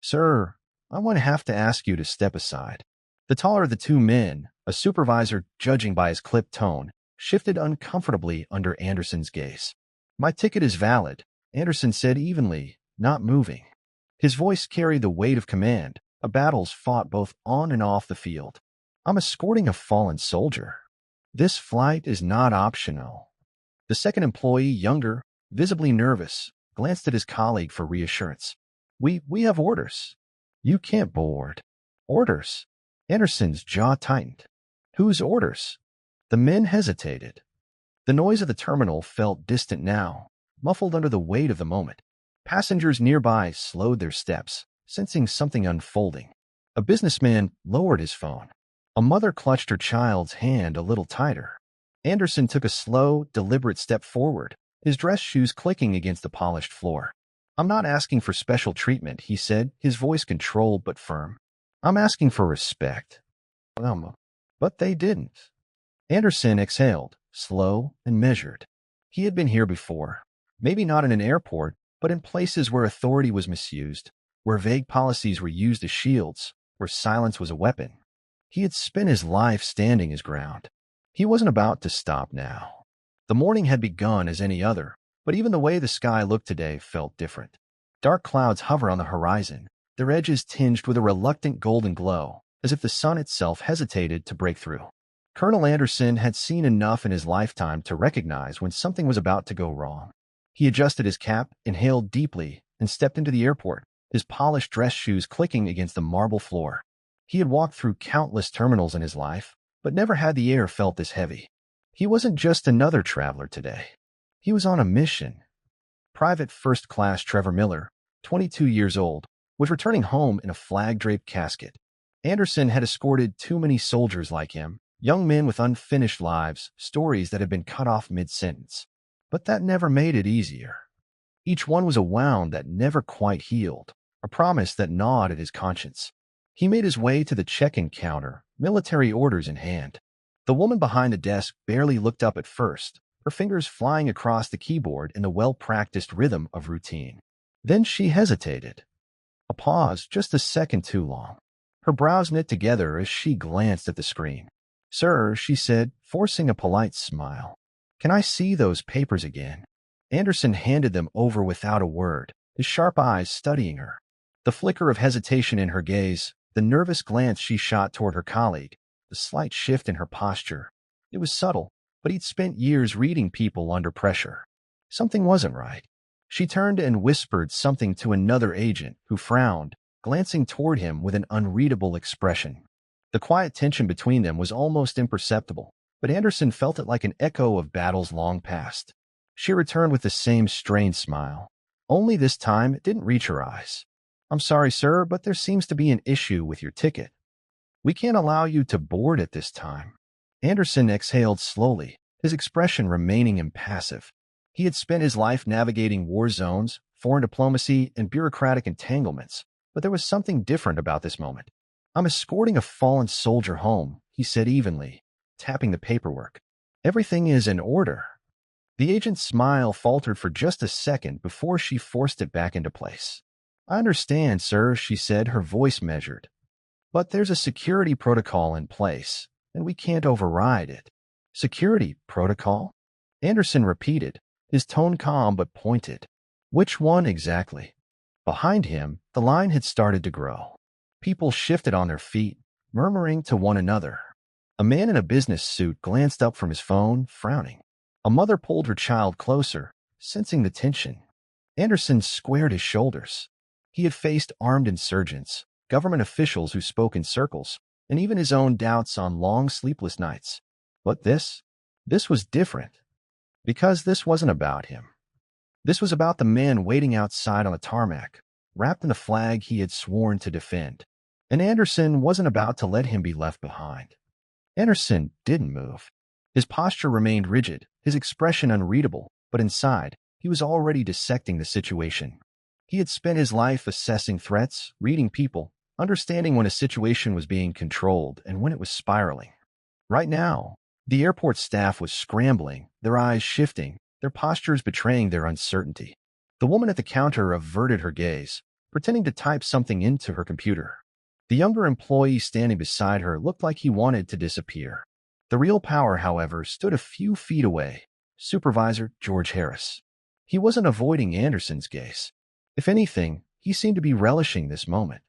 Sir, I might have to ask you to step aside. The taller of the two men, a supervisor judging by his clipped tone, shifted uncomfortably under Anderson's gaze. My ticket is valid, Anderson said evenly, not moving. His voice carried the weight of command, of battles fought both on and off the field. I'm escorting a fallen soldier. This flight is not optional. The second employee, younger, visibly nervous, glanced at his colleague for reassurance. We have orders. You can't board. Orders? Anderson's jaw tightened. Whose orders? The men hesitated. The noise of the terminal felt distant now, muffled under the weight of the moment. Passengers nearby slowed their steps, sensing something unfolding. A businessman lowered his phone. A mother clutched her child's hand a little tighter. Anderson took a slow, deliberate step forward, his dress shoes clicking against the polished floor. I'm not asking for special treatment, he said, his voice controlled but firm. I'm asking for respect. But they didn't. Anderson exhaled, slow and measured. He had been here before, maybe not in an airport, but in places where authority was misused, where vague policies were used as shields, where silence was a weapon. He had spent his life standing his ground. He wasn't about to stop now. The morning had begun as any other, but even the way the sky looked today felt different. Dark clouds hover on the horizon, their edges tinged with a reluctant golden glow, as if the sun itself hesitated to break through. Colonel Anderson had seen enough in his lifetime to recognize when something was about to go wrong. He adjusted his cap, inhaled deeply, and stepped into the airport, his polished dress shoes clicking against the marble floor. He had walked through countless terminals in his life, but never had the air felt this heavy. He wasn't just another traveler today. He was on a mission. Private First Class Trevor Miller, 22 years old, was returning home in a flag-draped casket. Anderson had escorted too many soldiers like him, young men with unfinished lives, stories that had been cut off mid-sentence. But that never made it easier. Each one was a wound that never quite healed, a promise that gnawed at his conscience. He made his way to the check-in counter, military orders in hand. The woman behind the desk barely looked up at first, her fingers flying across the keyboard in the well-practiced rhythm of routine. Then she hesitated. A pause just a second too long. Her brows knit together as she glanced at the screen. Sir, she said, forcing a polite smile. Can I see those papers again? Anderson handed them over without a word, his sharp eyes studying her. The flicker of hesitation in her gaze, the nervous glance she shot toward her colleague, the slight shift in her posture. It was subtle, but he'd spent years reading people under pressure. Something wasn't right. She turned and whispered something to another agent, who frowned, glancing toward him with an unreadable expression. The quiet tension between them was almost imperceptible, but Anderson felt it like an echo of battles long past. She returned with the same strained smile. Only this time it didn't reach her eyes. I'm sorry, sir, but there seems to be an issue with your ticket. We can't allow you to board at this time. Anderson exhaled slowly, his expression remaining impassive. He had spent his life navigating war zones, foreign diplomacy, and bureaucratic entanglements, but there was something different about this moment. I'm escorting a fallen soldier home, he said evenly, tapping the paperwork. Everything is in order. The agent's smile faltered for just a second before she forced it back into place. I understand, sir, she said, her voice measured. But there's a security protocol in place, and we can't override it. Security protocol? Anderson repeated, his tone calm but pointed. Which one exactly? Behind him, the line had started to grow. People shifted on their feet, murmuring to one another. A man in a business suit glanced up from his phone, frowning. A mother pulled her child closer, sensing the tension. Anderson squared his shoulders. He had faced armed insurgents, government officials who spoke in circles, and even his own doubts on long sleepless nights. But this was different. Because this wasn't about him. This was about the man waiting outside on the tarmac, wrapped in the flag he had sworn to defend. And Anderson wasn't about to let him be left behind. Anderson didn't move. His posture remained rigid, his expression unreadable, but inside, he was already dissecting the situation. He had spent his life assessing threats, reading people, understanding when a situation was being controlled and when it was spiraling. Right now, the airport staff was scrambling, their eyes shifting, their postures betraying their uncertainty. The woman at the counter averted her gaze, pretending to type something into her computer. The younger employee standing beside her looked like he wanted to disappear. The real power, however, stood a few feet away. Supervisor George Harris. He wasn't avoiding Anderson's gaze. If anything, he seemed to be relishing this moment.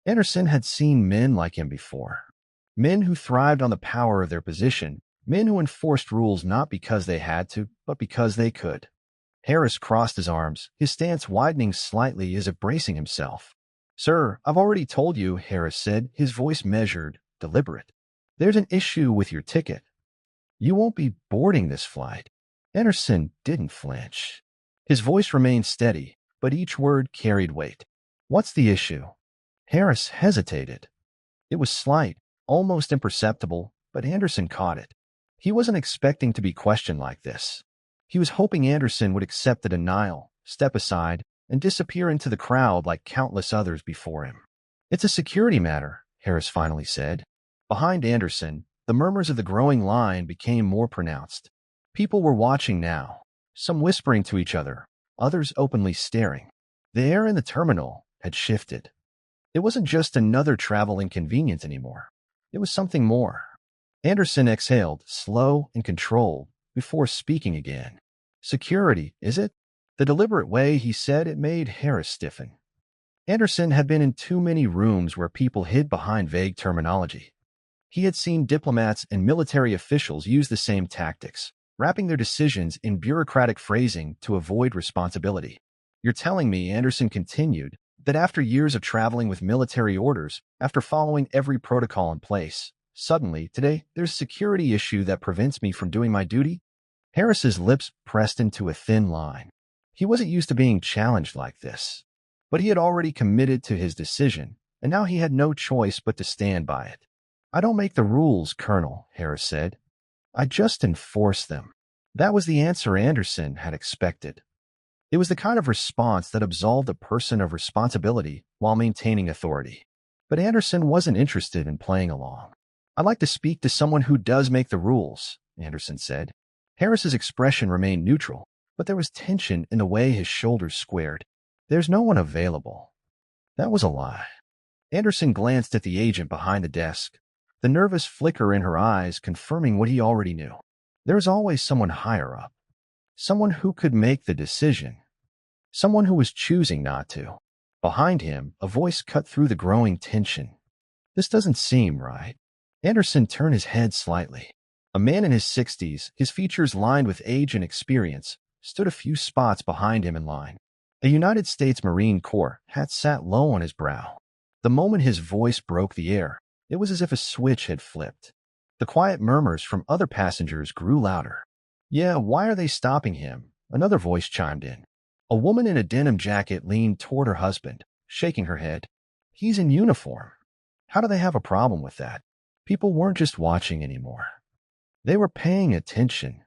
Anderson had seen men like him before. Men who thrived on the power of their position, men who enforced rules not because they had to, but because they could. Harris crossed his arms, his stance widening slightly as if bracing himself. "Sir, I've already told you," Harris said, his voice measured, deliberate. "There's an issue with your ticket. You won't be boarding this flight." Anderson didn't flinch. His voice remained steady, but each word carried weight. "What's the issue?" Harris hesitated. It was slight, almost imperceptible, but Anderson caught it. He wasn't expecting to be questioned like this. He was hoping Anderson would accept the denial, step aside, and disappear into the crowd like countless others before him. "It's a security matter," Harris finally said. Behind Anderson, the murmurs of the growing line became more pronounced. People were watching now, some whispering to each other, others openly staring. The air in the terminal had shifted. It wasn't just another travel inconvenience anymore. It was something more. Anderson exhaled, slow and controlled, before speaking again. "Security, is it?" The deliberate way he said it made Harris stiffen. Anderson had been in too many rooms where people hid behind vague terminology. He had seen diplomats and military officials use the same tactics, wrapping their decisions in bureaucratic phrasing to avoid responsibility. "You're telling me," Anderson continued, "that after years of traveling with military orders, after following every protocol in place, suddenly, today, there's a security issue that prevents me from doing my duty?" Harris's lips pressed into a thin line. He wasn't used to being challenged like this. But he had already committed to his decision, and now he had no choice but to stand by it. "I don't make the rules, Colonel," Harris said. "I just enforce them." That was the answer Anderson had expected. It was the kind of response that absolved a person of responsibility while maintaining authority. But Anderson wasn't interested in playing along. "I'd like to speak to someone who does make the rules," Anderson said. Harris's expression remained neutral, but there was tension in the way his shoulders squared. "There's no one available." That was a lie. Anderson glanced at the agent behind the desk, the nervous flicker in her eyes confirming what he already knew. There was always someone higher up. Someone who could make the decision. Someone who was choosing not to. Behind him, a voice cut through the growing tension. "This doesn't seem right." Anderson turned his head slightly. A man in his 60s, his features lined with age and experience, stood a few spots behind him in line. A United States Marine Corps hat sat low on his brow. The moment his voice broke the air, it was as if a switch had flipped. The quiet murmurs from other passengers grew louder. "Yeah, why are they stopping him?" Another voice chimed in. A woman in a denim jacket leaned toward her husband, shaking her head. "He's in uniform. How do they have a problem with that?" People weren't just watching anymore. They were paying attention.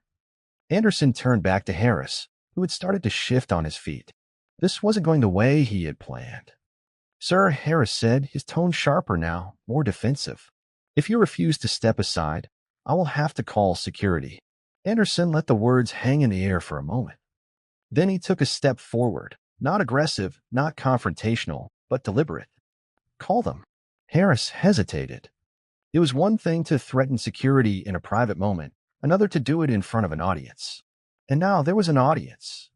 Anderson turned back to Harris, who had started to shift on his feet. This wasn't going the way he had planned. "Sir," Harris said, his tone sharper now, more defensive. "If you refuse to step aside, I will have to call security." Anderson let the words hang in the air for a moment. Then he took a step forward, not aggressive, not confrontational, but deliberate. "Call them." Harris hesitated. It was one thing to threaten security in a private moment, another to do it in front of an audience. And now there was an audience.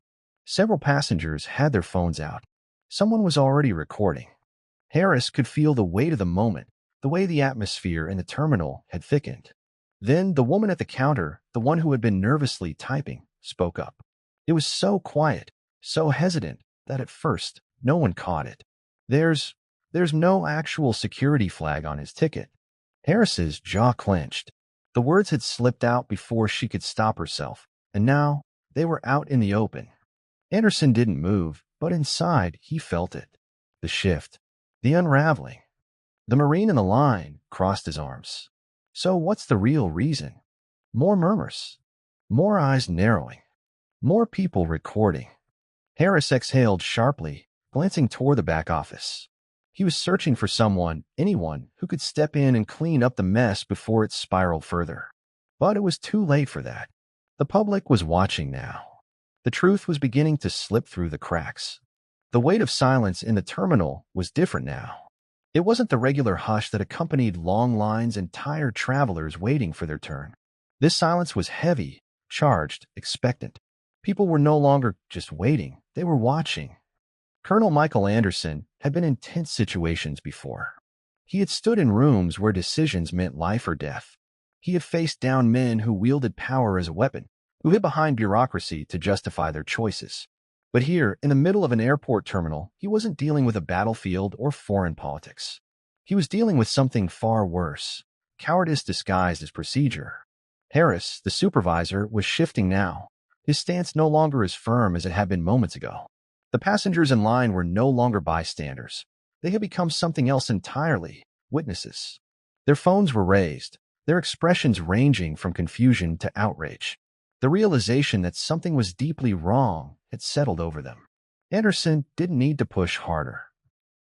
Several passengers had their phones out. Someone was already recording. Harris could feel the weight of the moment, the way the atmosphere in the terminal had thickened. Then the woman at the counter, the one who had been nervously typing, spoke up. It was so quiet, so hesitant, that at first no one caught it. There's no actual security flag on his ticket." Harris's jaw clenched. The words had slipped out before she could stop herself, and now they were out in the open. Anderson didn't move, but inside he felt it. The shift. The unraveling. The Marine in the line crossed his arms. So what's the real reason? More murmurs. More eyes narrowing. More people recording. Harris exhaled sharply, glancing toward the back office. He was searching for someone, anyone, who could step in and clean up the mess before it spiraled further. But it was too late for that. The public was watching now. The truth was beginning to slip through the cracks. The weight of silence in the terminal was different now. It wasn't the regular hush that accompanied long lines and tired travelers waiting for their turn. This silence was heavy, charged, expectant. People were no longer just waiting, they were watching. Colonel Michael Anderson had been in tense situations before. He had stood in rooms where decisions meant life or death. He had faced down men who wielded power as a weapon, who hid behind bureaucracy to justify their choices. But here, in the middle of an airport terminal, he wasn't dealing with a battlefield or foreign politics. He was dealing with something far worse, cowardice disguised as procedure. Harris, the supervisor, was shifting now, his stance no longer as firm as it had been moments ago. The passengers in line were no longer bystanders. They had become something else entirely, witnesses. Their phones were raised, their expressions ranging from confusion to outrage. The realization that something was deeply wrong had settled over them. Anderson didn't need to push harder.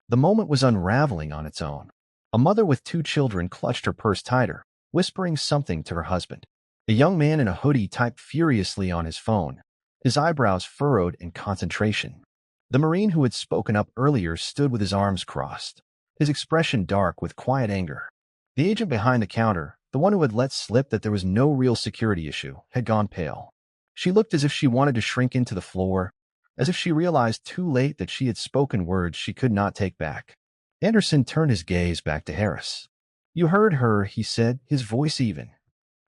The moment was unraveling on its own. A mother with 2 children clutched her purse tighter, whispering something to her husband. A young man in a hoodie typed furiously on his phone, his eyebrows furrowed in concentration. The Marine who had spoken up earlier stood with his arms crossed, his expression dark with quiet anger. The agent behind the counter, the one who had let slip that there was no real security issue, had gone pale. She looked as if she wanted to shrink into the floor, as if she realized too late that she had spoken words she could not take back. Anderson turned his gaze back to Harris. "You heard her," he said, his voice even.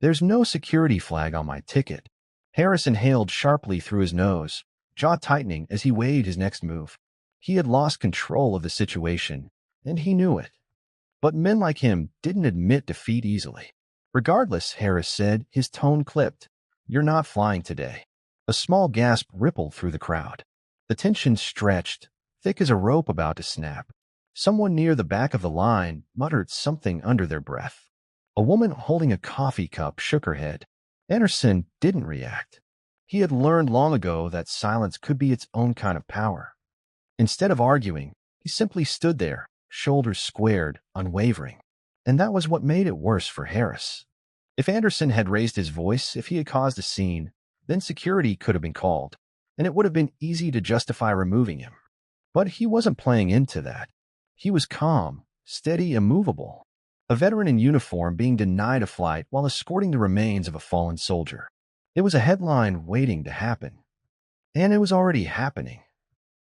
"There's no security flag on my ticket." Harris inhaled sharply through his nose, jaw tightening as he weighed his next move. He had lost control of the situation, and he knew it. But men like him didn't admit defeat easily. "Regardless," Harris said, his tone clipped, "you're not flying today." A small gasp rippled through the crowd. The tension stretched, thick as a rope about to snap. Someone near the back of the line muttered something under their breath. A woman holding a coffee cup shook her head. Anderson didn't react. He had learned long ago that silence could be its own kind of power. Instead of arguing, he simply stood there, shoulders squared, unwavering. And that was what made it worse for Harris. If Anderson had raised his voice, if he had caused a scene, then security could have been called, and it would have been easy to justify removing him. But he wasn't playing into that. He was calm, steady, immovable. A veteran in uniform being denied a flight while escorting the remains of a fallen soldier. It was a headline waiting to happen. And it was already happening.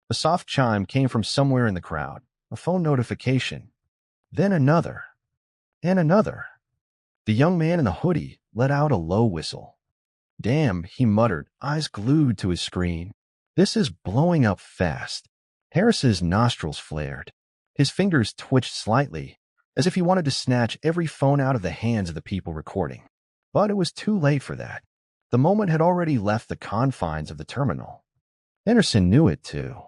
A soft chime came from somewhere in the crowd, a phone notification. Then another. And another. The young man in the hoodie let out a low whistle. "Damn," he muttered, eyes glued to his screen. "This is blowing up fast." Harris's nostrils flared. His fingers twitched slightly, as if he wanted to snatch every phone out of the hands of the people recording. But it was too late for that. The moment had already left the confines of the terminal. Anderson knew it, too.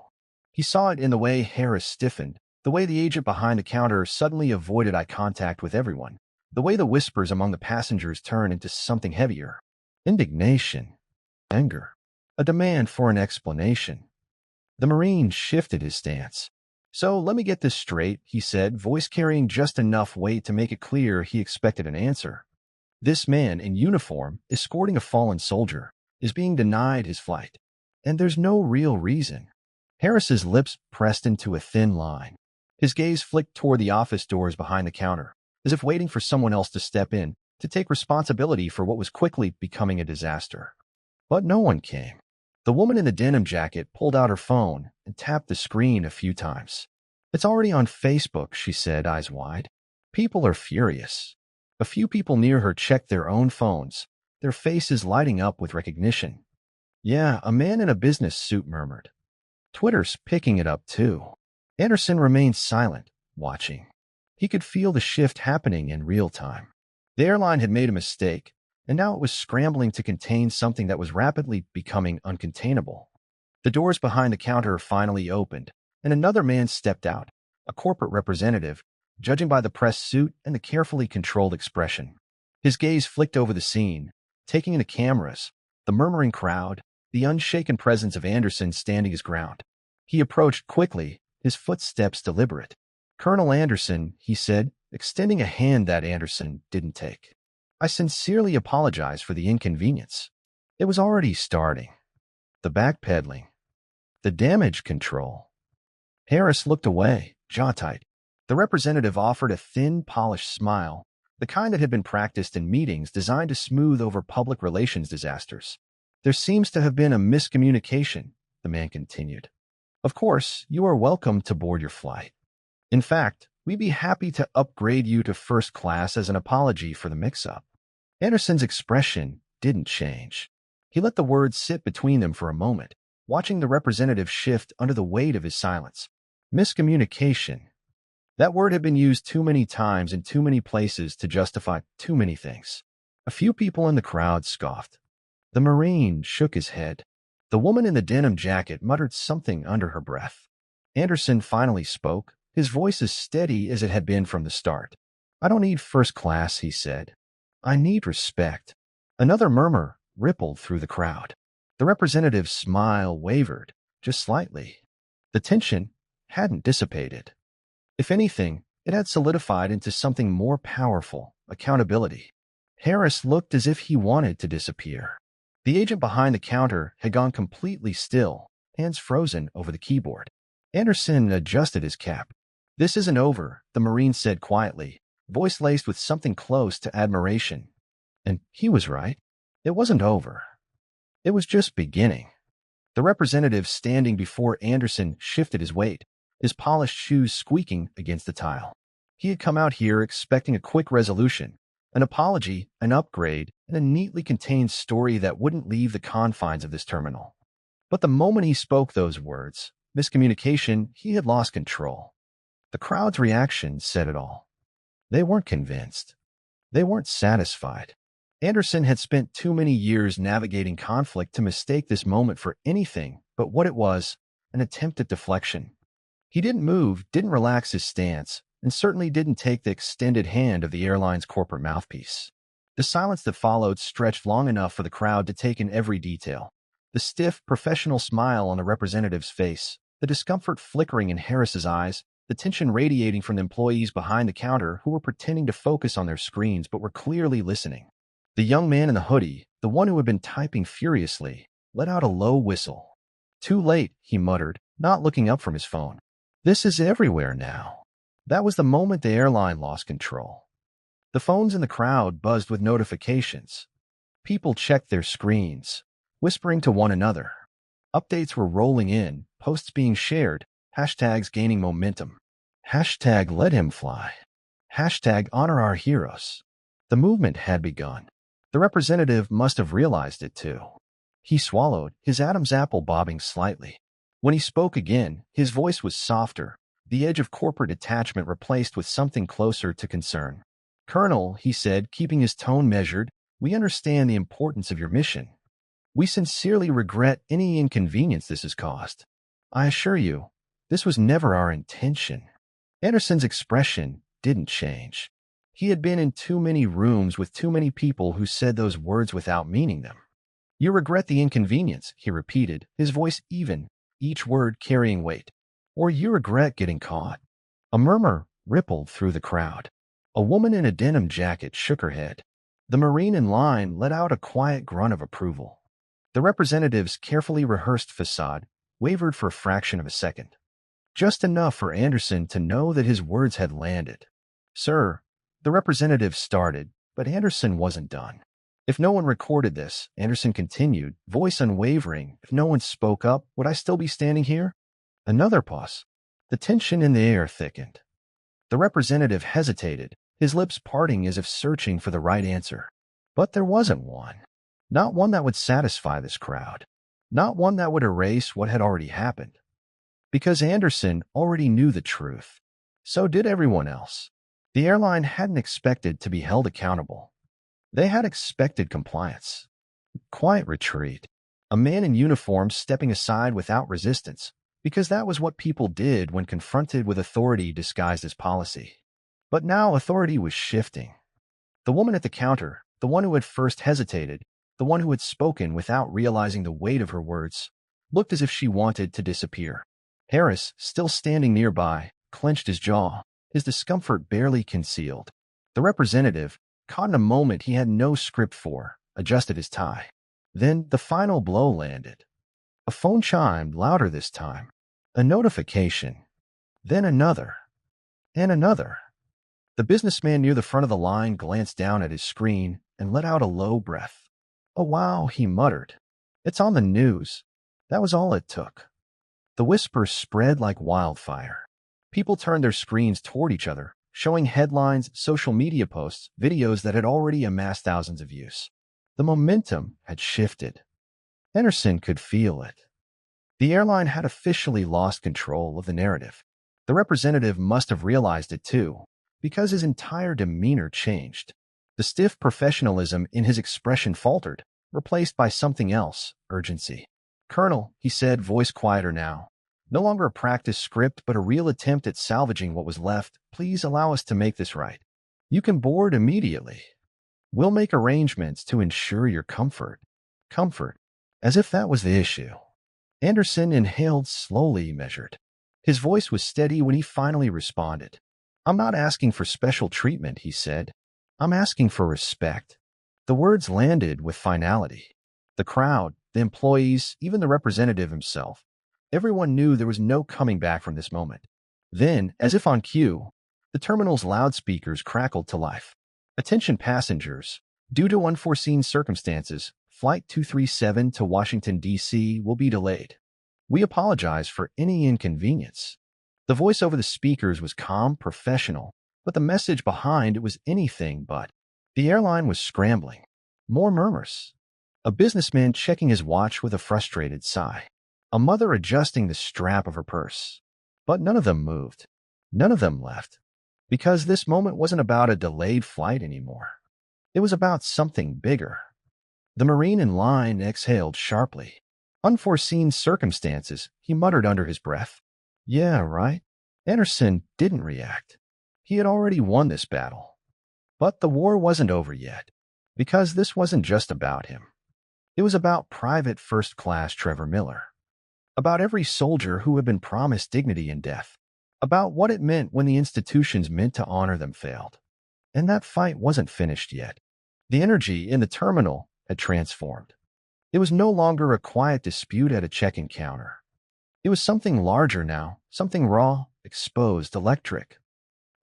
He saw it in the way Harris stiffened, the way the agent behind the counter suddenly avoided eye contact with everyone, the way the whispers among the passengers turned into something heavier. Indignation. Anger. A demand for an explanation. The Marine shifted his stance. "So let me get this straight," he said, voice carrying just enough weight to make it clear he expected an answer. "This man in uniform, escorting a fallen soldier, is being denied his flight. And there's no real reason." Harris's lips pressed into a thin line. His gaze flicked toward the office doors behind the counter, as if waiting for someone else to step in, to take responsibility for what was quickly becoming a disaster. But no one came. The woman in the denim jacket pulled out her phone and tapped the screen a few times. "It's already on Facebook," she said, eyes wide. "People are furious." A few people near her checked their own phones, their faces lighting up with recognition. "Yeah," a man in a business suit murmured. "Twitter's picking it up too." Anderson remained silent, watching. He could feel the shift happening in real time. The airline had made a mistake, and now it was scrambling to contain something that was rapidly becoming uncontainable. The doors behind the counter finally opened, and another man stepped out, a corporate representative, judging by the press suit and the carefully controlled expression. His gaze flicked over the scene, taking in the cameras, the murmuring crowd, the unshaken presence of Anderson standing his ground. He approached quickly, his footsteps deliberate. "Colonel Anderson," he said, extending a hand that Anderson didn't take. "I sincerely apologize for the inconvenience." It was already starting. The backpedaling. The damage control. Harris looked away, jaw tight. The representative offered a thin, polished smile, the kind that had been practiced in meetings designed to smooth over public relations disasters. There seems to have been a miscommunication, the man continued. Of course, you are welcome to board your flight. In fact, we'd be happy to upgrade you to first class as an apology for the mix-up. Anderson's expression didn't change. He let the words sit between them for a moment, watching the representative shift under the weight of his silence. Miscommunication. That word had been used too many times in too many places to justify too many things. A few people in the crowd scoffed. The Marine shook his head. The woman in the denim jacket muttered something under her breath. Anderson finally spoke, his voice as steady as it had been from the start. I don't need first class, he said. I need respect. Another murmur rippled through the crowd. The representative's smile wavered, just slightly. The tension hadn't dissipated. If anything, it had solidified into something more powerful, accountability. Harris looked as if he wanted to disappear. The agent behind the counter had gone completely still, hands frozen over the keyboard. Anderson adjusted his cap. This isn't over, the Marine said quietly, voice laced with something close to admiration. And he was right. It wasn't over. It was just beginning. The representative standing before Anderson shifted his weight, his polished shoes squeaking against the tile. He had come out here expecting a quick resolution, an apology, an upgrade, and a neatly contained story that wouldn't leave the confines of this terminal. But the moment he spoke those words, miscommunication, he had lost control. The crowd's reaction said it all. They weren't convinced. They weren't satisfied. Anderson had spent too many years navigating conflict to mistake this moment for anything but what it was, an attempt at deflection. He didn't move, didn't relax his stance, and certainly didn't take the extended hand of the airline's corporate mouthpiece. The silence that followed stretched long enough for the crowd to take in every detail. The stiff, professional smile on the representative's face, the discomfort flickering in Harris's eyes, the tension radiating from the employees behind the counter who were pretending to focus on their screens but were clearly listening. The young man in the hoodie, the one who had been typing furiously, let out a low whistle. Too late, he muttered, not looking up from his phone. This is everywhere now. That was the moment the airline lost control. The phones in the crowd buzzed with notifications. People checked their screens, whispering to one another. Updates were rolling in, posts being shared, hashtags gaining momentum. Hashtag let him fly. Hashtag honor our heroes. The movement had begun. The representative must have realized it too. He swallowed, his Adam's apple bobbing slightly. When he spoke again, his voice was softer, the edge of corporate attachment replaced with something closer to concern. Colonel, he said, keeping his tone measured, we understand the importance of your mission. We sincerely regret any inconvenience this has caused. I assure you, this was never our intention. Anderson's expression didn't change. He had been in too many rooms with too many people who said those words without meaning them. You regret the inconvenience, he repeated, his voice even, each word carrying weight. Or you regret getting caught. A murmur rippled through the crowd. A woman in a denim jacket shook her head. The Marine in line let out a quiet grunt of approval. The representative's carefully rehearsed facade wavered for a fraction of a second. Just enough for Anderson to know that his words had landed. Sir, the representative started, but Anderson wasn't done. If no one recorded this, Anderson continued, voice unwavering, if no one spoke up, would I still be standing here? Another pause. The tension in the air thickened. The representative hesitated, his lips parting as if searching for the right answer. But there wasn't one. Not one that would satisfy this crowd. Not one that would erase what had already happened. Because Anderson already knew the truth. So did everyone else. The airline hadn't expected to be held accountable. They had expected compliance. Quiet retreat. A man in uniform stepping aside without resistance, because that was what people did when confronted with authority disguised as policy. But now authority was shifting. The woman at the counter, the one who had first hesitated, the one who had spoken without realizing the weight of her words, looked as if she wanted to disappear. Harris, still standing nearby, clenched his jaw, his discomfort barely concealed. The representative, caught in a moment he had no script for, adjusted his tie. Then the final blow landed. A phone chimed louder this time. A notification. Then another, and another. The businessman near the front of the line glanced down at his screen and let out a low breath. "Oh wow," he muttered. "It's on the news." That was all it took. The whisper spread like wildfire. People turned their screens toward each other, showing headlines, social media posts, videos that had already amassed thousands of views. The momentum had shifted. Anderson could feel it. The airline had officially lost control of the narrative. The representative must have realized it too, because his entire demeanor changed. The stiff professionalism in his expression faltered, replaced by something else, urgency. "Colonel," he said, voice quieter now. "No longer a practice script, but a real attempt at salvaging what was left. Please allow us to make this right. You can board immediately. We'll make arrangements to ensure your comfort." Comfort. As if that was the issue. Anderson inhaled slowly, measured. His voice was steady when he finally responded. "I'm not asking for special treatment," he said. "I'm asking for respect." The words landed with finality. The crowd, the employees, even the representative himself, everyone knew there was no coming back from this moment. Then, as if on cue, the terminal's loudspeakers crackled to life. "Attention passengers. Due to unforeseen circumstances, Flight 237 to Washington, D.C. will be delayed. We apologize for any inconvenience." The voice over the speakers was calm, professional, but the message behind it was anything but. The airline was scrambling. More murmurs. A businessman checking his watch with a frustrated sigh. A mother adjusting the strap of her purse. But none of them moved. None of them left. Because this moment wasn't about a delayed flight anymore. It was about something bigger. The Marine in line exhaled sharply. "Unforeseen circumstances," he muttered under his breath. "Yeah, right." Anderson didn't react. He had already won this battle. But the war wasn't over yet, because this wasn't just about him. It was about Private First Class Trevor Miller. About every soldier who had been promised dignity in death. About what it meant when the institutions meant to honor them failed. And that fight wasn't finished yet. The energy in the terminal had transformed. It was no longer a quiet dispute at a check-in counter. It was something larger now, something raw, exposed, electric.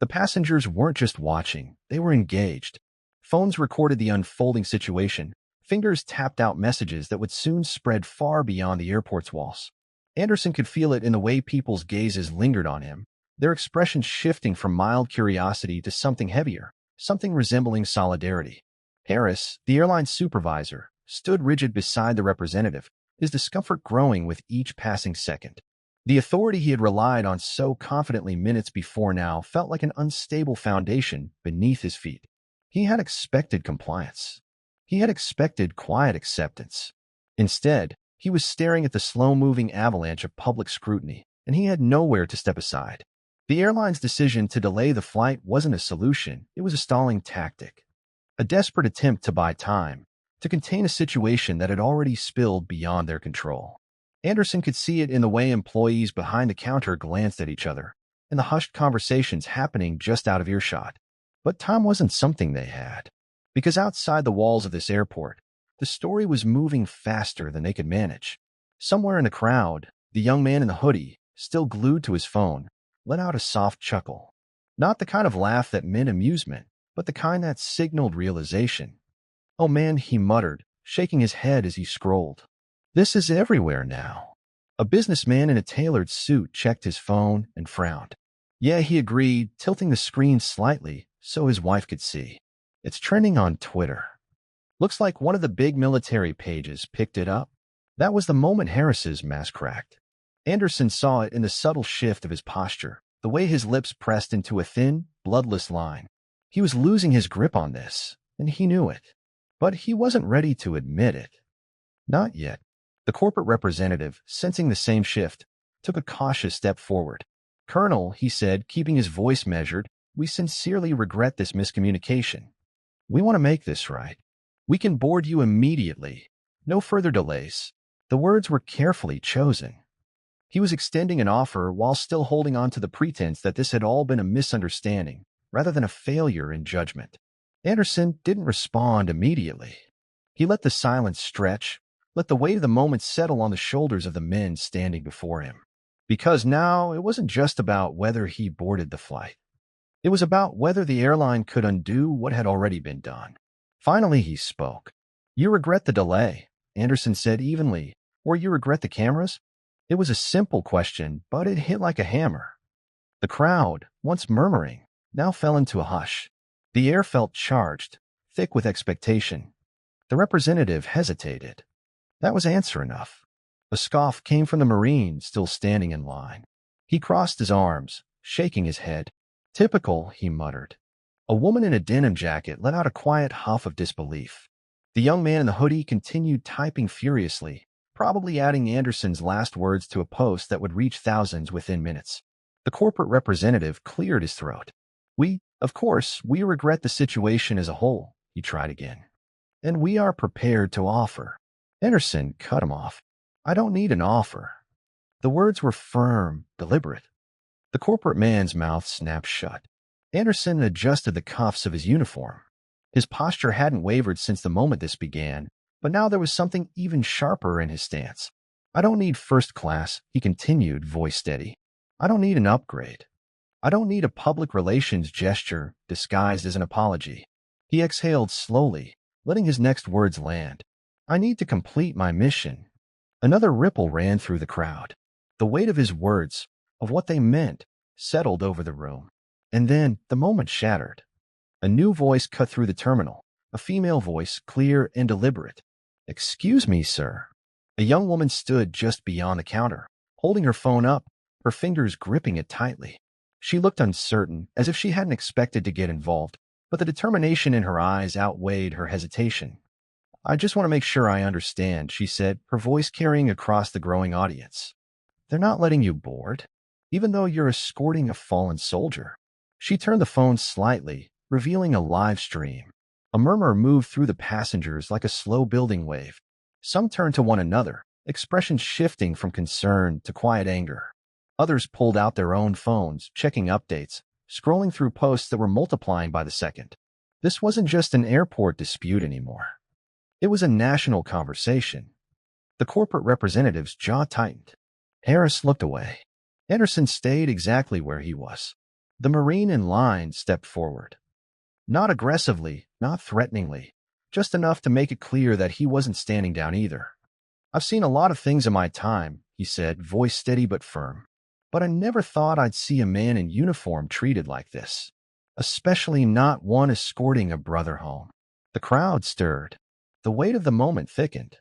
The passengers weren't just watching, they were engaged. Phones recorded the unfolding situation. Fingers tapped out messages that would soon spread far beyond the airport's walls. Anderson could feel it in the way people's gazes lingered on him, their expressions shifting from mild curiosity to something heavier, something resembling solidarity. Harris, the airline supervisor, stood rigid beside the representative, his discomfort growing with each passing second. The authority he had relied on so confidently minutes before now felt like an unstable foundation beneath his feet. He had expected compliance. He had expected quiet acceptance. Instead, he was staring at the slow-moving avalanche of public scrutiny, and he had nowhere to step aside. The airline's decision to delay the flight wasn't a solution, it was a stalling tactic. A desperate attempt to buy time, to contain a situation that had already spilled beyond their control. Anderson could see it in the way employees behind the counter glanced at each other, in the hushed conversations happening just out of earshot. But time wasn't something they had. Because outside the walls of this airport, the story was moving faster than they could manage. Somewhere in the crowd, the young man in the hoodie, still glued to his phone, let out a soft chuckle. Not the kind of laugh that meant amusement, but the kind that signaled realization. "Oh man," he muttered, shaking his head as he scrolled. "This is everywhere now." A businessman in a tailored suit checked his phone and frowned. "Yeah," he agreed, tilting the screen slightly so his wife could see. "It's trending on Twitter. Looks like one of the big military pages picked it up." That was the moment Harris's mask cracked. Anderson saw it in the subtle shift of his posture, the way his lips pressed into a thin, bloodless line. He was losing his grip on this, and he knew it. But he wasn't ready to admit it. Not yet. The corporate representative, sensing the same shift, took a cautious step forward. "Colonel," he said, keeping his voice measured, "we sincerely regret this miscommunication. We want to make this right. We can board you immediately. No further delays." The words were carefully chosen. He was extending an offer while still holding on to the pretense that this had all been a misunderstanding, rather than a failure in judgment. Anderson didn't respond immediately. He let the silence stretch, let the weight of the moment settle on the shoulders of the men standing before him. Because now it wasn't just about whether he boarded the flight. It was about whether the airline could undo what had already been done. Finally, he spoke. "You regret the delay," Anderson said evenly, "or you regret the cameras?" It was a simple question, but it hit like a hammer. The crowd, once murmuring, now fell into a hush. The air felt charged, thick with expectation. The representative hesitated. That was answer enough. A scoff came from the Marine still standing in line. He crossed his arms, shaking his head. "Typical," he muttered. A woman in a denim jacket let out a quiet huff of disbelief. The young man in the hoodie continued typing furiously, probably adding Anderson's last words to a post that would reach thousands within minutes. The corporate representative cleared his throat. Of course, we regret the situation as a whole," he tried again. "And we are prepared to offer." Anderson cut him off. "I don't need an offer." The words were firm, deliberate. The corporate man's mouth snapped shut. Anderson adjusted the cuffs of his uniform. His posture hadn't wavered since the moment this began, but now there was something even sharper in his stance. "I don't need first class," he continued, voice steady. "I don't need an upgrade. I don't need a public relations gesture disguised as an apology." He exhaled slowly, letting his next words land. "I need to complete my mission." Another ripple ran through the crowd. The weight of his words, of what they meant, settled over the room. And then the moment shattered. A new voice cut through the terminal, a female voice, clear and deliberate. "Excuse me, sir." A young woman stood just beyond the counter, holding her phone up, her fingers gripping it tightly. She looked uncertain, as if she hadn't expected to get involved, but the determination in her eyes outweighed her hesitation. "I just want to make sure I understand," she said, her voice carrying across the growing audience. "They're not letting you board, even though you're escorting a fallen soldier." She turned the phone slightly, revealing a live stream. A murmur moved through the passengers like a slow building wave. Some turned to one another, expressions shifting from concern to quiet anger. Others pulled out their own phones, checking updates, scrolling through posts that were multiplying by the second. This wasn't just an airport dispute anymore. It was a national conversation. The corporate representative's jaw tightened. Harris looked away. Anderson stayed exactly where he was. The Marine in line stepped forward. Not aggressively, not threateningly, just enough to make it clear that he wasn't standing down either. "I've seen a lot of things in my time," he said, voice steady but firm. "But I never thought I'd see a man in uniform treated like this. Especially not one escorting a brother home." The crowd stirred. The weight of the moment thickened.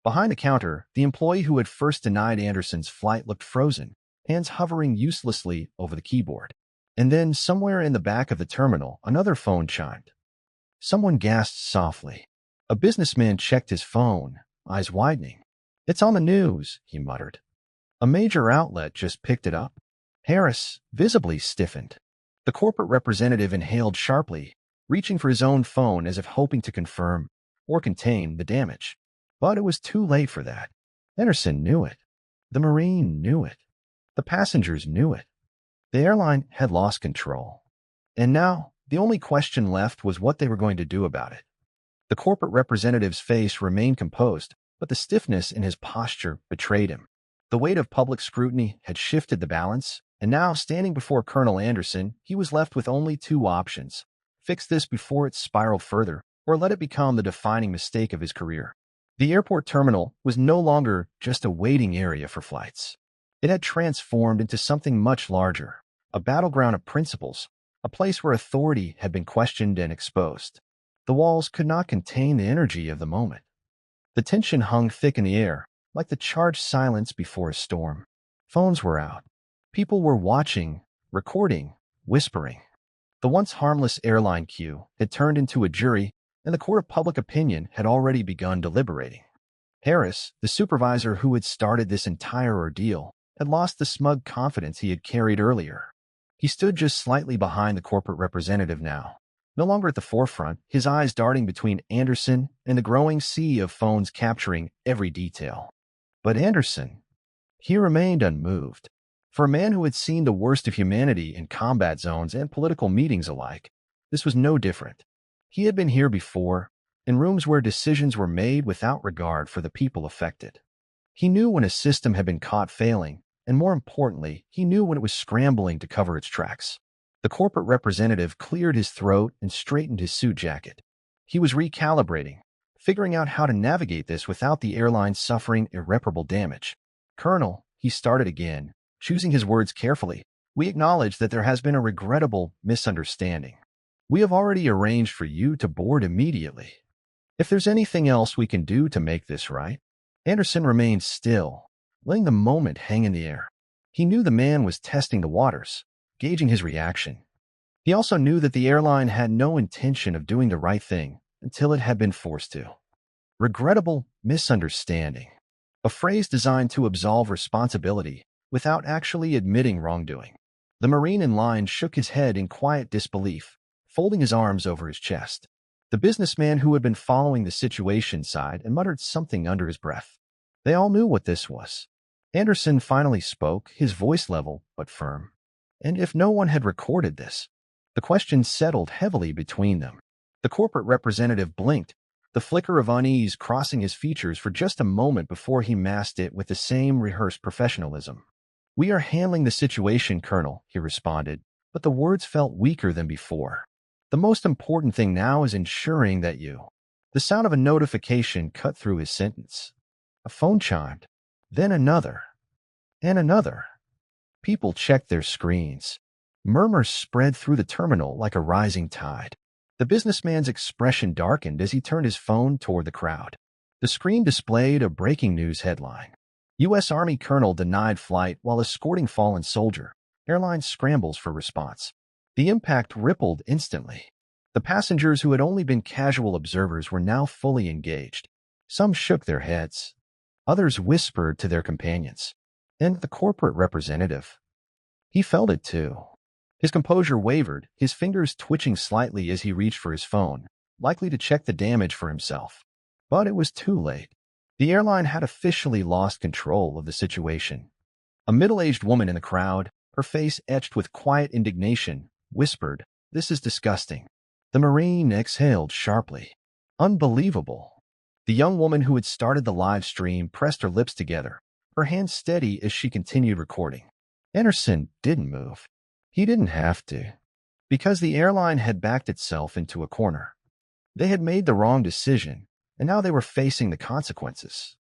Behind the counter, the employee who had first denied Anderson's flight looked frozen, hands hovering uselessly over the keyboard. And then, somewhere in the back of the terminal, another phone chimed. Someone gasped softly. A businessman checked his phone, eyes widening. "It's on the news," he muttered. "A major outlet just picked it up." Harris visibly stiffened. The corporate representative inhaled sharply, reaching for his own phone as if hoping to confirm or contain the damage. But it was too late for that. Anderson knew it. The Marine knew it. The passengers knew it. The airline had lost control. And now, the only question left was what they were going to do about it. The corporate representative's face remained composed, but the stiffness in his posture betrayed him. The weight of public scrutiny had shifted the balance, and now, standing before Colonel Anderson, he was left with only two options: fix this before it spiraled further, or let it become the defining mistake of his career. The airport terminal was no longer just a waiting area for flights. It had transformed into something much larger, a battleground of principles, a place where authority had been questioned and exposed. The walls could not contain the energy of the moment. The tension hung thick in the air, like the charged silence before a storm. Phones were out. People were watching, recording, whispering. The once harmless airline queue had turned into a jury, and the court of public opinion had already begun deliberating. Harris, the supervisor who had started this entire ordeal, had lost the smug confidence he had carried earlier. He stood just slightly behind the corporate representative now, no longer at the forefront, his eyes darting between Anderson and the growing sea of phones capturing every detail. But Anderson, he remained unmoved. For a man who had seen the worst of humanity in combat zones and political meetings alike, this was no different. He had been here before, in rooms where decisions were made without regard for the people affected. He knew when a system had been caught failing, and more importantly, he knew when it was scrambling to cover its tracks. The corporate representative cleared his throat and straightened his suit jacket. He was recalibrating, figuring out how to navigate this without the airline suffering irreparable damage. "Colonel," he started again, choosing his words carefully, "we acknowledge that there has been a regrettable misunderstanding. We have already arranged for you to board immediately. If there's anything else we can do to make this right." Anderson remained still, letting the moment hang in the air. He knew the man was testing the waters, gauging his reaction. He also knew that the airline had no intention of doing the right thing until it had been forced to. Regrettable misunderstanding, a phrase designed to absolve responsibility without actually admitting wrongdoing. The Marine in line shook his head in quiet disbelief, folding his arms over his chest. The businessman who had been following the situation sighed and muttered something under his breath. They all knew what this was. Anderson finally spoke, his voice level but firm. And if no one had recorded this? The question settled heavily between them. The corporate representative blinked, the flicker of unease crossing his features for just a moment before he masked it with the same rehearsed professionalism. "We are handling the situation, Colonel," he responded, but the words felt weaker than before. "The most important thing now is ensuring that you—" The sound of a notification cut through his sentence. A phone chimed, then another, and another. People checked their screens. Murmurs spread through the terminal like a rising tide. The businessman's expression darkened as he turned his phone toward the crowd. The screen displayed a breaking news headline. U.S. Army colonel denied flight while escorting fallen soldier. Airline scrambles for response. The impact rippled instantly. The passengers who had only been casual observers were now fully engaged. Some shook their heads. Others whispered to their companions. And the corporate representative. He felt it too. His composure wavered, his fingers twitching slightly as he reached for his phone, likely to check the damage for himself. But it was too late. The airline had officially lost control of the situation. A middle-aged woman in the crowd, her face etched with quiet indignation, whispered, "This is disgusting." The Marine exhaled sharply. Unbelievable. The young woman who had started the live stream pressed her lips together, her hands steady as she continued recording. Anderson didn't move. He didn't have to, because the airline had backed itself into a corner. They had made the wrong decision, and now they were facing the consequences.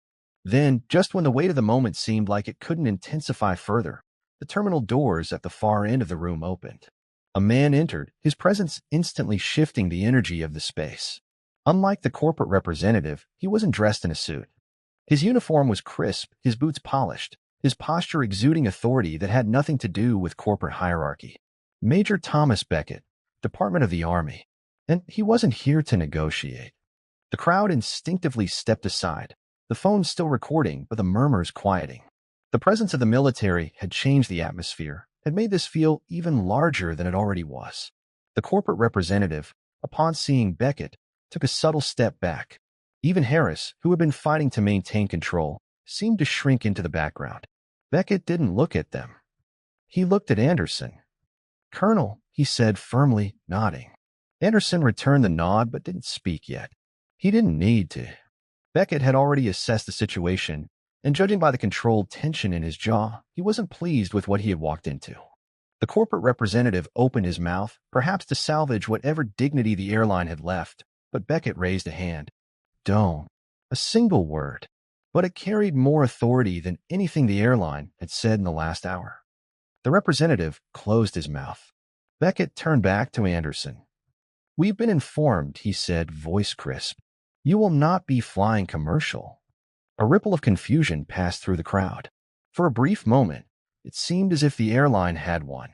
Then, just when the weight of the moment seemed like it couldn't intensify further, the terminal doors at the far end of the room opened. A man entered, his presence instantly shifting the energy of the space. Unlike the corporate representative, he wasn't dressed in a suit. His uniform was crisp, his boots polished, his posture exuding authority that had nothing to do with corporate hierarchy. Major Thomas Beckett, Department of the Army. And he wasn't here to negotiate. The crowd instinctively stepped aside, the phone still recording but the murmurs quieting. The presence of the military had changed the atmosphere, had made this feel even larger than it already was. The corporate representative, upon seeing Beckett, took a subtle step back. Even Harris, who had been fighting to maintain control, seemed to shrink into the background. Beckett didn't look at them. He looked at Anderson. "Colonel," he said firmly, nodding. Anderson returned the nod but didn't speak yet. He didn't need to. Beckett had already assessed the situation, and judging by the controlled tension in his jaw, he wasn't pleased with what he had walked into. The corporate representative opened his mouth, perhaps to salvage whatever dignity the airline had left, but Beckett raised a hand. "Don't." A single word. But it carried more authority than anything the airline had said in the last hour. The representative closed his mouth. Beckett turned back to Anderson. "We've been informed," he said, voice crisp. "You will not be flying commercial." A ripple of confusion passed through the crowd. For a brief moment, it seemed as if the airline had one.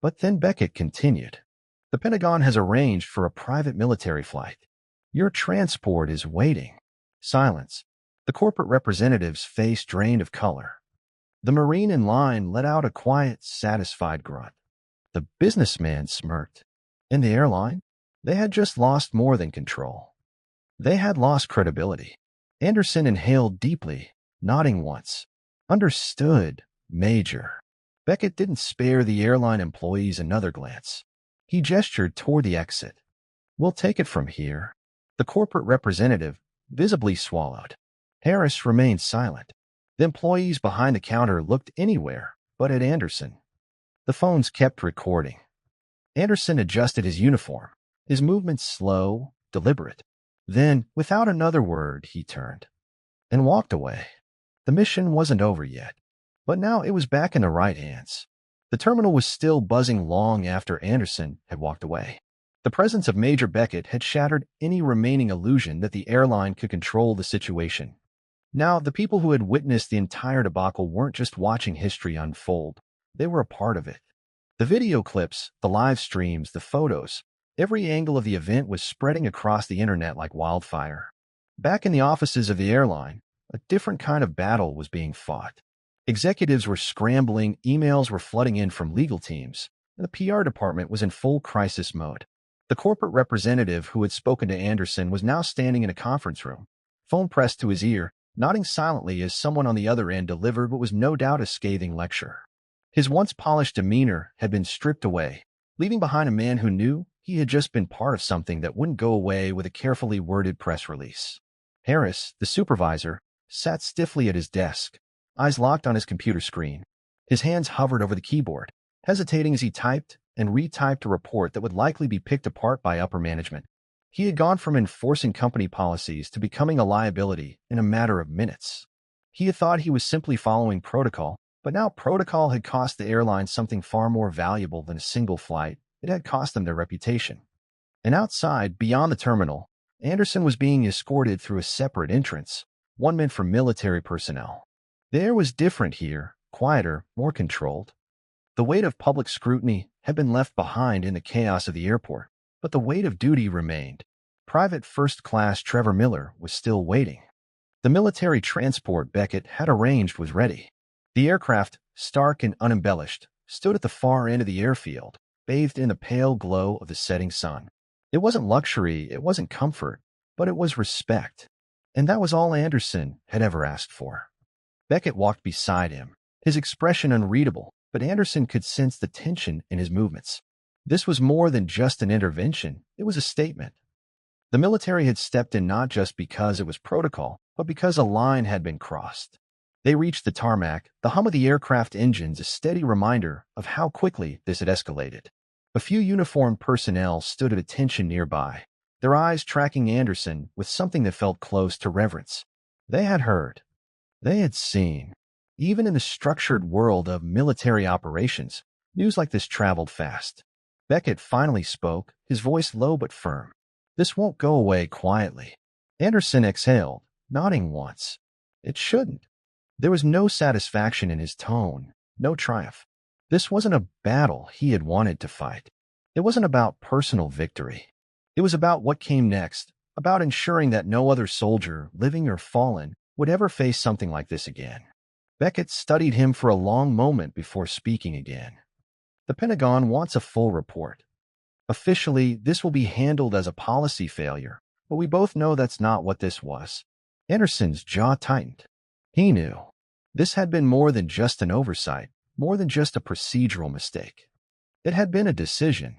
But then Beckett continued. "The Pentagon has arranged for a private military flight. Your transport is waiting." Silence. The corporate representative's face drained of color. The Marine in line let out a quiet, satisfied grunt. The businessman smirked. And the airline? They had just lost more than control. They had lost credibility. Anderson inhaled deeply, nodding once. "Understood, Major." Beckett didn't spare the airline employees another glance. He gestured toward the exit. "We'll take it from here." The corporate representative visibly swallowed. Harris remained silent. The employees behind the counter looked anywhere but at Anderson. The phones kept recording. Anderson adjusted his uniform, his movements slow, deliberate. Then, without another word, he turned and walked away. The mission wasn't over yet, but now it was back in the right hands. The terminal was still buzzing long after Anderson had walked away. The presence of Major Beckett had shattered any remaining illusion that the airline could control the situation. Now, the people who had witnessed the entire debacle weren't just watching history unfold. They were a part of it. The video clips, the live streams, the photos, every angle of the event was spreading across the internet like wildfire. Back in the offices of the airline, a different kind of battle was being fought. Executives were scrambling, emails were flooding in from legal teams, and the PR department was in full crisis mode. The corporate representative who had spoken to Anderson was now standing in a conference room, phone pressed to his ear, nodding silently as someone on the other end delivered what was no doubt a scathing lecture. His once polished demeanor had been stripped away, leaving behind a man who knew he had just been part of something that wouldn't go away with a carefully worded press release. Harris, the supervisor, sat stiffly at his desk, eyes locked on his computer screen. His hands hovered over the keyboard, hesitating as he typed and retyped a report that would likely be picked apart by upper management. He had gone from enforcing company policies to becoming a liability in a matter of minutes. He had thought he was simply following protocol, but now protocol had cost the airline something far more valuable than a single flight. It had cost them their reputation. And outside, beyond the terminal, Anderson was being escorted through a separate entrance, one meant for military personnel. The air was different here, quieter, more controlled. The weight of public scrutiny had been left behind in the chaos of the airport, but the weight of duty remained. Private First Class Trevor Miller was still waiting. The military transport Beckett had arranged was ready. The aircraft, stark and unembellished, stood at the far end of the airfield, bathed in the pale glow of the setting sun. It wasn't luxury, it wasn't comfort, but it was respect. And that was all Anderson had ever asked for. Beckett walked beside him, his expression unreadable, but Anderson could sense the tension in his movements. This was more than just an intervention, it was a statement. The military had stepped in not just because it was protocol, but because a line had been crossed. They reached the tarmac, the hum of the aircraft engines a steady reminder of how quickly this had escalated. A few uniformed personnel stood at attention nearby, their eyes tracking Anderson with something that felt close to reverence. They had heard. They had seen. Even in the structured world of military operations, news like this traveled fast. Beckett finally spoke, his voice low but firm. This won't go away quietly. Anderson exhaled, nodding once. It shouldn't. There was no satisfaction in his tone, no triumph. This wasn't a battle he had wanted to fight. It wasn't about personal victory. It was about what came next, about ensuring that no other soldier, living or fallen, would ever face something like this again. Beckett studied him for a long moment before speaking again. The Pentagon wants a full report. Officially, this will be handled as a policy failure, but we both know that's not what this was. Anderson's jaw tightened. He knew. This had been more than just an oversight, more than just a procedural mistake. It had been a decision.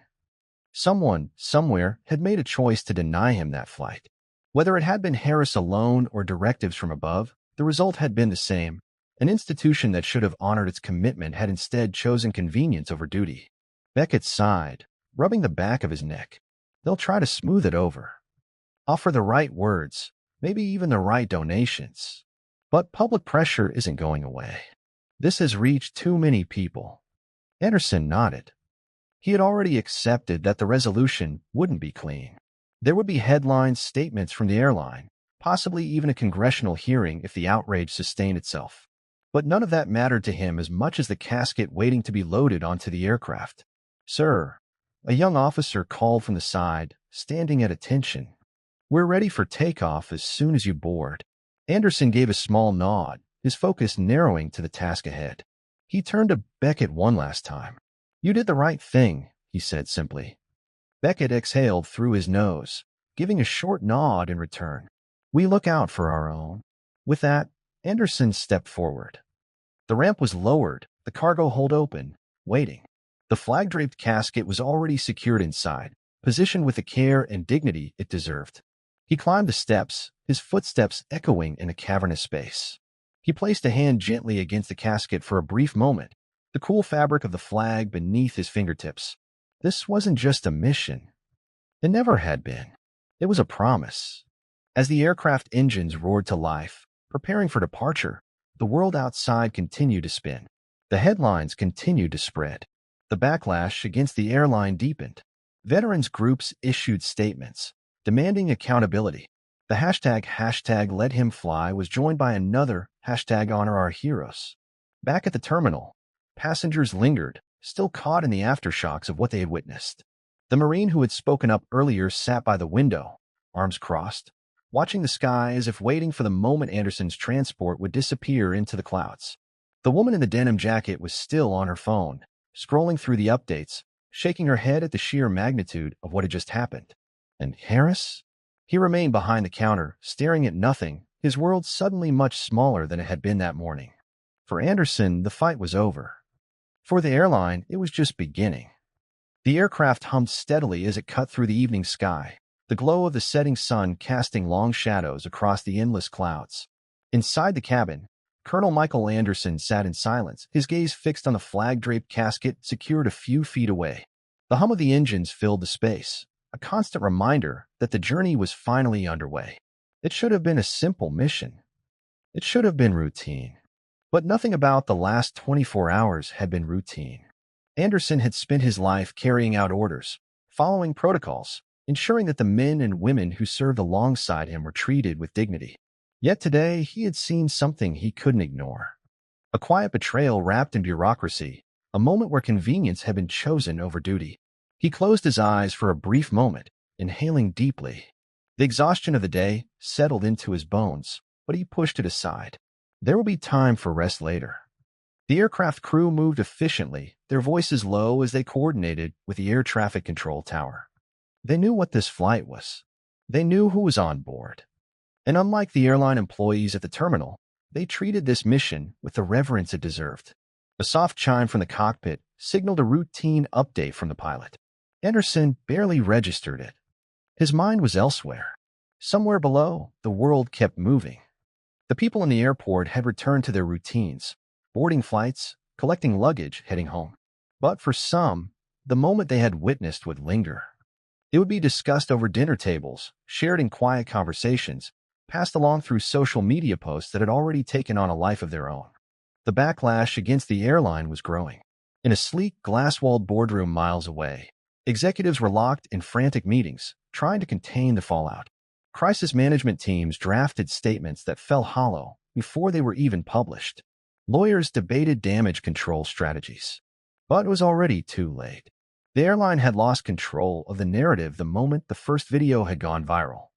Someone, somewhere, had made a choice to deny him that flight. Whether it had been Harris alone or directives from above, the result had been the same. An institution that should have honored its commitment had instead chosen convenience over duty. Beckett sighed, rubbing the back of his neck. They'll try to smooth it over. Offer the right words, maybe even the right donations. But public pressure isn't going away. This has reached too many people. Anderson nodded. He had already accepted that the resolution wouldn't be clean. There would be headlines, statements from the airline, possibly even a congressional hearing if the outrage sustained itself. But none of that mattered to him as much as the casket waiting to be loaded onto the aircraft. Sir, a young officer called from the side, standing at attention. We're ready for takeoff as soon as you board. Anderson gave a small nod, his focus narrowing to the task ahead. He turned to Beckett one last time. You did the right thing, he said simply. Beckett exhaled through his nose, giving a short nod in return. We look out for our own. With that, Anderson stepped forward. The ramp was lowered, the cargo hold open, waiting. The flag-draped casket was already secured inside, positioned with the care and dignity it deserved. He climbed the steps, his footsteps echoing in a cavernous space. He placed a hand gently against the casket for a brief moment, the cool fabric of the flag beneath his fingertips. This wasn't just a mission. It never had been. It was a promise. As the aircraft engines roared to life, preparing for departure, the world outside continued to spin. The headlines continued to spread. The backlash against the airline deepened. Veterans groups issued statements, demanding accountability. The hashtag Let Him Fly was joined by another hashtag Honor Our Heroes. Back at the terminal, passengers lingered, still caught in the aftershocks of what they had witnessed. The Marine who had spoken up earlier sat by the window, arms crossed, watching the sky as if waiting for the moment Anderson's transport would disappear into the clouds. The woman in the denim jacket was still on her phone, scrolling through the updates, shaking her head at the sheer magnitude of what had just happened. And Harris? He remained behind the counter, staring at nothing, his world suddenly much smaller than it had been that morning. For Anderson, the fight was over. For the airline, it was just beginning. The aircraft hummed steadily as it cut through the evening sky, the glow of the setting sun casting long shadows across the endless clouds. Inside the cabin, Colonel Michael Anderson sat in silence, his gaze fixed on the flag-draped casket secured a few feet away. The hum of the engines filled the space, a constant reminder that the journey was finally underway. It should have been a simple mission. It should have been routine. But nothing about the last 24 hours had been routine. Anderson had spent his life carrying out orders, following protocols, ensuring that the men and women who served alongside him were treated with dignity. Yet today, he had seen something he couldn't ignore. A quiet betrayal wrapped in bureaucracy, a moment where convenience had been chosen over duty. He closed his eyes for a brief moment, inhaling deeply. The exhaustion of the day settled into his bones, but he pushed it aside. There will be time for rest later. The aircraft crew moved efficiently, their voices low as they coordinated with the air traffic control tower. They knew what this flight was. They knew who was on board. And unlike the airline employees at the terminal, they treated this mission with the reverence it deserved. A soft chime from the cockpit signaled a routine update from the pilot. Anderson barely registered it. His mind was elsewhere. Somewhere below, the world kept moving. The people in the airport had returned to their routines, boarding flights, collecting luggage, heading home. But for some, the moment they had witnessed would linger. It would be discussed over dinner tables, shared in quiet conversations, passed along through social media posts that had already taken on a life of their own. The backlash against the airline was growing. In a sleek, glass-walled boardroom miles away, executives were locked in frantic meetings, trying to contain the fallout. Crisis management teams drafted statements that fell hollow before they were even published. Lawyers debated damage control strategies. But it was already too late. The airline had lost control of the narrative the moment the first video had gone viral.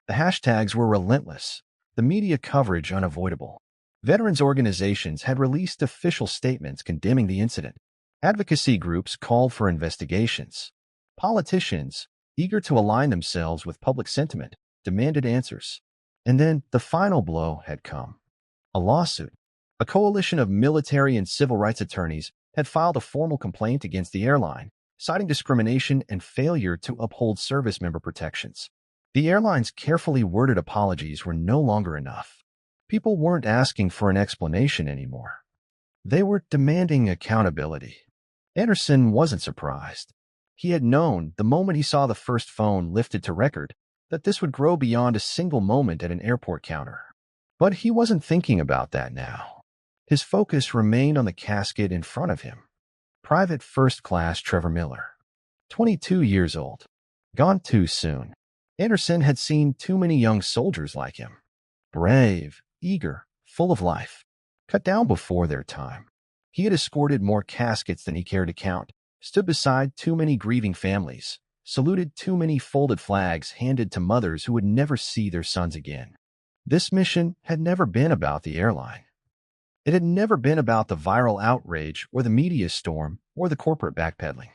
The hashtags were relentless, the media coverage unavoidable. Veterans organizations had released official statements condemning the incident. Advocacy groups called for investigations. Politicians, eager to align themselves with public sentiment, demanded answers. And then the final blow had come. A lawsuit. A coalition of military and civil rights attorneys had filed a formal complaint against the airline, citing discrimination and failure to uphold service member protections. The airline's carefully worded apologies were no longer enough. People weren't asking for an explanation anymore. They were demanding accountability. Anderson wasn't surprised. He had known, the moment he saw the first phone lifted to record, that this would grow beyond a single moment at an airport counter. But he wasn't thinking about that now. His focus remained on the casket in front of him. Private First Class Trevor Miller, 22 years old, gone too soon. Anderson had seen too many young soldiers like him. Brave, eager, full of life, cut down before their time. He had escorted more caskets than he cared to count, stood beside too many grieving families, saluted too many folded flags handed to mothers who would never see their sons again. This mission had never been about the airline. It had never been about the viral outrage or the media storm or the corporate backpedaling.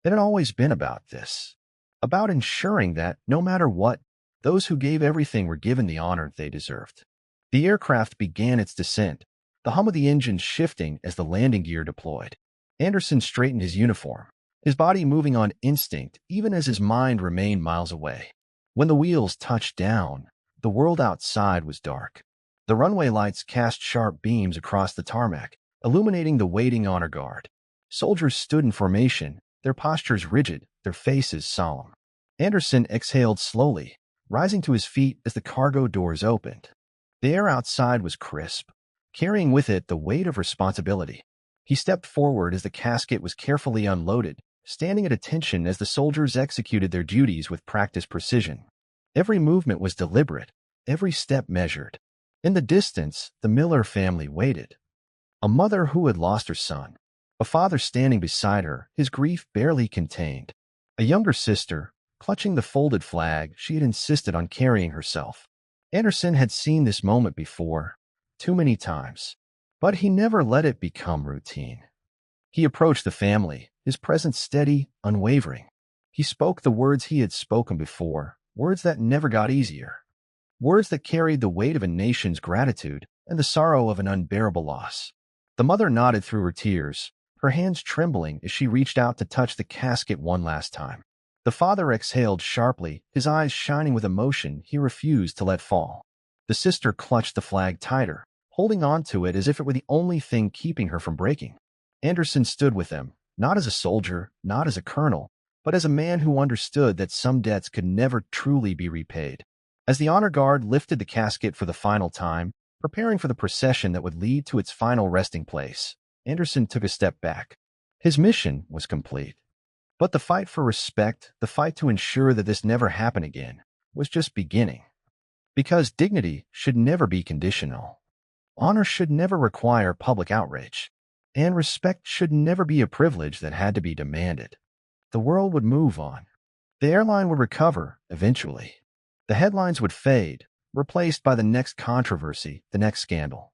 It had always been about this, about ensuring that, no matter what, those who gave everything were given the honor they deserved. The aircraft began its descent, the hum of the engines shifting as the landing gear deployed. Anderson straightened his uniform, his body moving on instinct even as his mind remained miles away. When the wheels touched down, the world outside was dark. The runway lights cast sharp beams across the tarmac, illuminating the waiting honor guard. Soldiers stood in formation, their postures rigid, their faces solemn. Anderson exhaled slowly, rising to his feet as the cargo doors opened. The air outside was crisp, carrying with it the weight of responsibility. He stepped forward as the casket was carefully unloaded, standing at attention as the soldiers executed their duties with practiced precision. Every movement was deliberate, every step measured. In the distance, the Miller family waited. A mother who had lost her son, a father standing beside her, his grief barely contained, a younger sister, clutching the folded flag she had insisted on carrying herself. Anderson had seen this moment before, too many times, but he never let it become routine. He approached the family, his presence steady, unwavering. He spoke the words he had spoken before, words that never got easier. Words that carried the weight of a nation's gratitude and the sorrow of an unbearable loss. The mother nodded through her tears, her hands trembling as she reached out to touch the casket one last time. The father exhaled sharply, his eyes shining with emotion he refused to let fall. The sister clutched the flag tighter, holding on to it as if it were the only thing keeping her from breaking. Anderson stood with them, not as a soldier, not as a colonel, but as a man who understood that some debts could never truly be repaid. As the honor guard lifted the casket for the final time, preparing for the procession that would lead to its final resting place, Anderson took a step back. His mission was complete. But the fight for respect, the fight to ensure that this never happened again, was just beginning. Because dignity should never be conditional. Honor should never require public outrage. And respect should never be a privilege that had to be demanded. The world would move on. The airline would recover, eventually. The headlines would fade, replaced by the next controversy, the next scandal.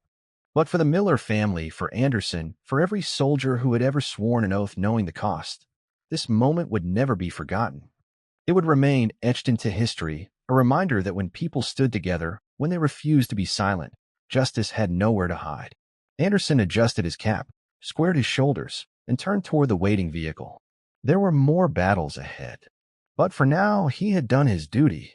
But for the Miller family, for Anderson, for every soldier who had ever sworn an oath knowing the cost, this moment would never be forgotten. It would remain etched into history, a reminder that when people stood together, when they refused to be silent, justice had nowhere to hide. Anderson adjusted his cap, squared his shoulders, and turned toward the waiting vehicle. There were more battles ahead. But for now, he had done his duty.